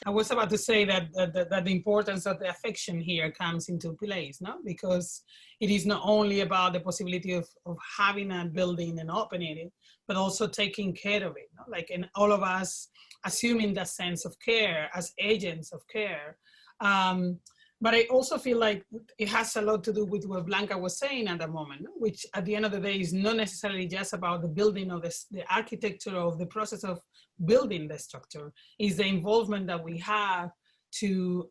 I was about to say that, that the importance of the affection here comes into place, no? Because it is not only about the possibility of having a building and opening it, but also taking care of it, no? Like, in all of us assuming that sense of care as agents of care. But I also feel like it has a lot to do with what Blanca was saying at the moment, no? Which at the end of the day is not necessarily just about the building of the architecture of the process of building the structure, is the involvement that we have to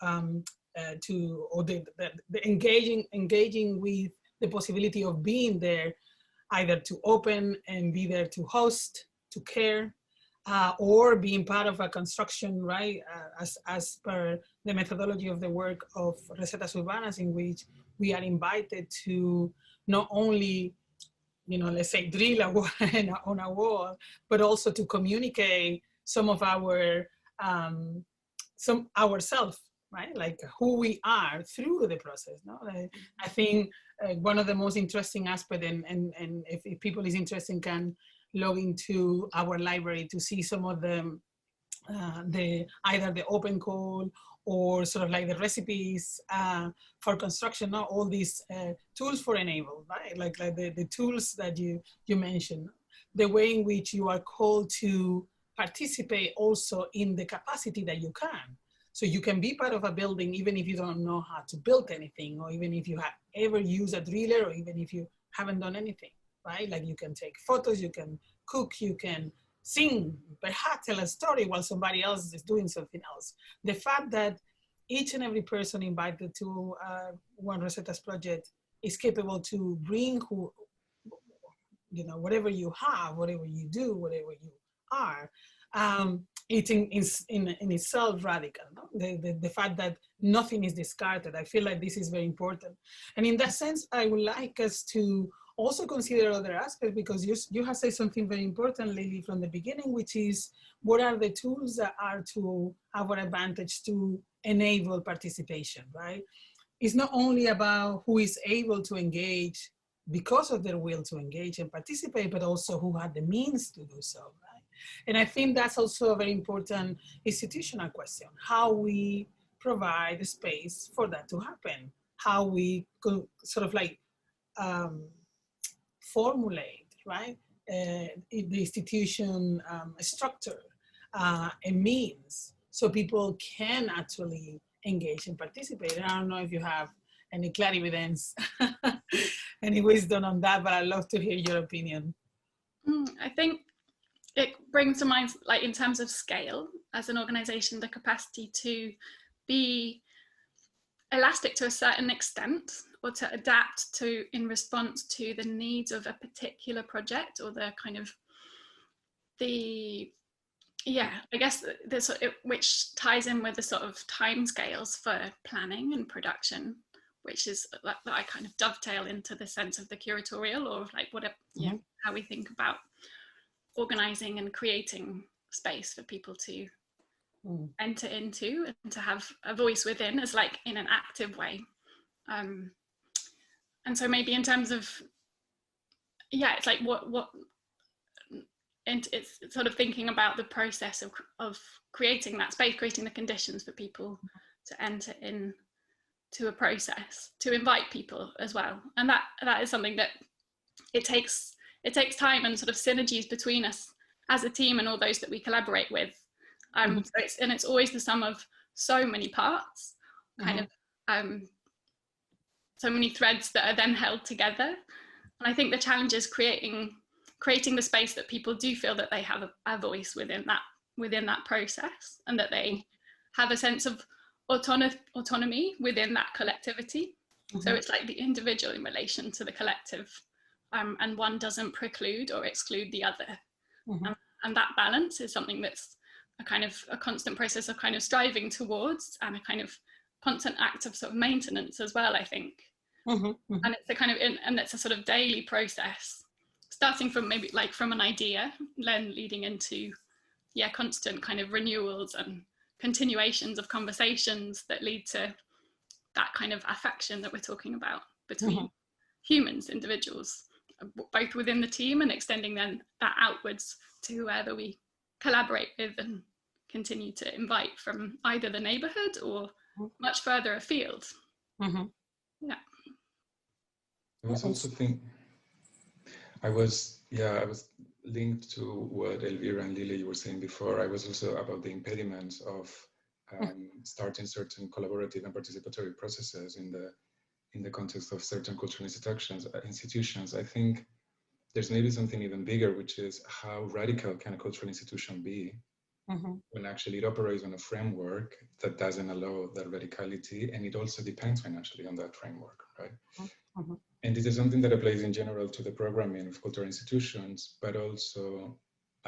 engaging with the possibility of being there, either to open and be there to host, to care, or being part of a construction, right? As per the methodology of the work of Recetas Urbanas, in which we are invited to not only, you know, let's say drill a wall on a wall, but also to communicate some of our, ourselves, right? Like who we are through the process, no? I think one of the most interesting aspects, and if people is interested can log into our library to see some of the either the open call or sort of like the recipes for construction, not all these tools for enable, right? Like the tools that you mentioned, the way in which you are called to participate also in the capacity that you can. So you can be part of a building even if you don't know how to build anything, or even if you have ever used a driller, or even if you haven't done anything, right? Like you can take photos, you can cook, you can sing, perhaps tell a story while somebody else is doing something else. The fact that each and every person invited to One Recetas project is capable to bring who, you know, whatever you have, whatever you do, whatever you are, it's in itself radical. No? The fact that nothing is discarded, I feel like this is very important. And in that sense, I would like us to also consider other aspects, because you have said something very important, Lily, from the beginning, which is what are the tools that are to our advantage to enable participation, right? It's not only about who is able to engage because of their will to engage and participate, but also who had the means to do so, right? And I think that's also a very important institutional question, how we provide a space for that to happen, how we could sort of like formulate, right, the institution structure and means so people can actually engage and participate. And I don't know if you have any clarividence, any wisdom on that, but I'd love to hear your opinion. I think it brings to mind, like in terms of scale, as an organization, the capacity to be elastic to a certain extent, or to adapt to in response to the needs of a particular project, or the kind of the, yeah, I guess which ties in with the sort of timescales for planning and production, which is that I kind of dovetail into the sense of the curatorial, or like whatever, you know, how we think about organizing and creating space for people to enter into and to have a voice within, as like in an active way. And so maybe in terms of, yeah, it's like what and it's sort of thinking about the process of creating that space, creating the conditions for people to enter in to a process, to invite people as well. And that is something that it takes time and sort of synergies between us as a team and all those that we collaborate with. So it's always the sum of so many parts, kind of so many threads that are then held together. And I think the challenge is creating the space that people do feel that they have a voice within that process, and that they have a sense of autonomy within that collectivity. So it's like the individual in relation to the collective, and one doesn't preclude or exclude the other. And that balance is something that's a constant process of kind of striving towards, and a kind of constant act of sort of maintenance as well, I think. And it's a kind of, and it's a sort of daily process, starting from maybe like from an idea, then leading into, yeah, constant kind of renewals and continuations of conversations that lead to that kind of affection that we're talking about between humans, individuals, both within the team and extending then that outwards to whoever we collaborate with and continue to invite from either the neighborhood or much further afield. Yeah. I was also thinking, I was linked to what Elvira and Lily you were saying before. I was also about the impediments of starting certain collaborative and participatory processes in the context of certain cultural institutions. I think there's maybe something even bigger, which is how radical can a cultural institution be when actually it operates on a framework that doesn't allow that radicality, and it also depends financially on that framework, right? And this is something that applies in general to the programming of cultural institutions, but also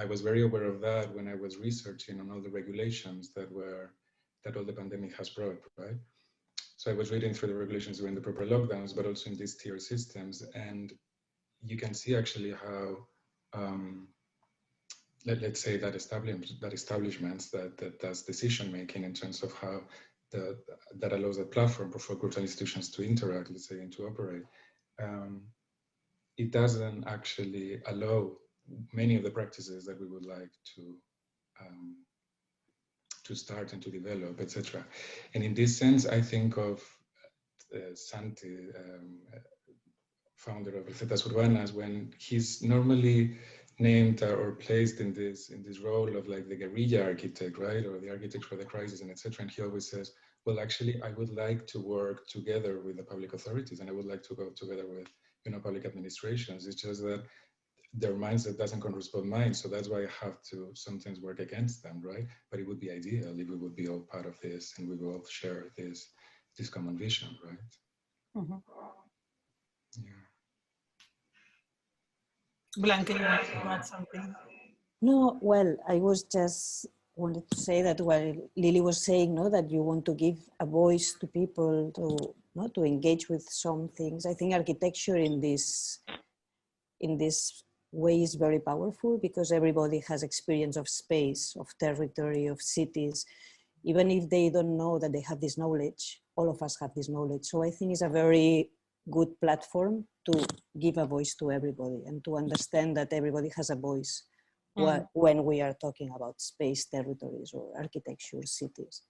I was very aware of that when I was researching on all the regulations that all the pandemic has brought, right? So I was reading through the regulations during the proper lockdowns, but also in these tier systems, and you can see actually how, let's say that establishments that does decision making in terms of how that allows a platform for cultural institutions to interact, let's say, and to operate. It doesn't actually allow many of the practices that we would like to start and to develop, etc. And in this sense, I think of Santi, founder of Recetas Urbanas, when he's normally named or placed in this role of like the guerrilla architect, right, or the architect for the crisis, and etc. And he always says, well, actually, I would like to work together with the public authorities, and I would like to go together with, you know, public administrations. It's just that their mindset doesn't correspond mine, so that's why I have to sometimes work against them, right? But it would be ideal if we would be all part of this and we would all share this common vision, right? Yeah. Blanca, you want to add something? No, well, I was just wanted to say that while Lily was saying, no, that you want to give a voice to people to engage with some things. I think architecture in this way is very powerful because everybody has experience of space, of territory, of cities. Even if they don't know that they have this knowledge, all of us have this knowledge. So I think it's a very good platform to give a voice to everybody and to understand that everybody has a voice when we are talking about space, territories, or architecture, cities.